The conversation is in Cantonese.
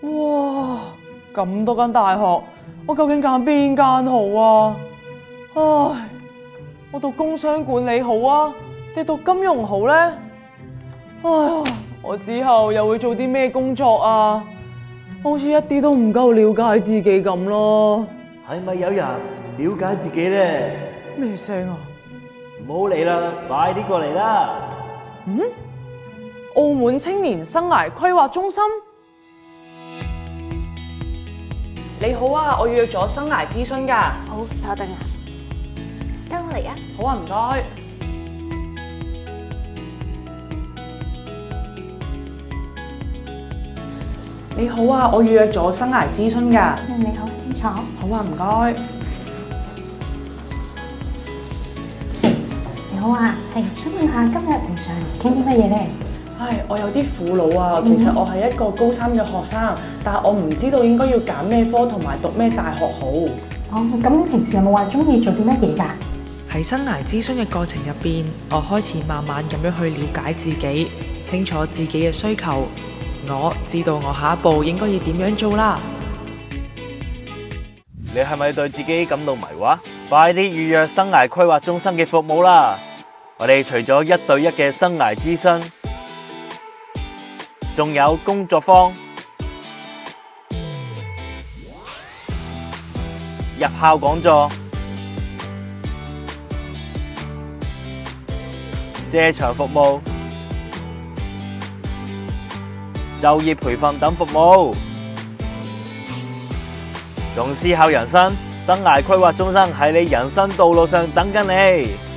哇，咁多間大學，我究竟揀邊間好啊？唉，我讀工商管理好啊，定讀金融好呢？哎呀，我之後又會做啲咩工作啊？好似一啲都唔夠了解自己咁咯。係咪有人了解自己呢？咩聲啊？唔好理啦，快啲過嚟啦！澳門青年生涯規劃中心，你好啊，我約咗生涯諮詢㗎。好，稍等啊，跟我嚟啊。好啊，唔該。你好啊，我預約咗生涯諮詢㗎。你好，請坐。好啊，唔該。你好啊，想問下今日平常傾啲乜嘢咧？唉，我有啲苦惱啊。其實我係一個高3嘅學生，但係我唔知道應該要揀咩科同埋讀咩大學好。哦，咁平時有冇話中意做啲乜嘢㗎？喺生涯諮詢嘅過程入邊，我開始慢慢咁樣去了解自己，清楚自己嘅需求，我知道我下一步應該要點樣做啦。你係咪對自己感到迷惑？快啲預約生涯規劃中心嘅服務啦！我哋除咗1對1嘅生涯諮詢，仲有工作坊、入校講座、借場服務、就業培訓等服務。仲思考人生，生涯規劃中心喺你人生道路上等緊你。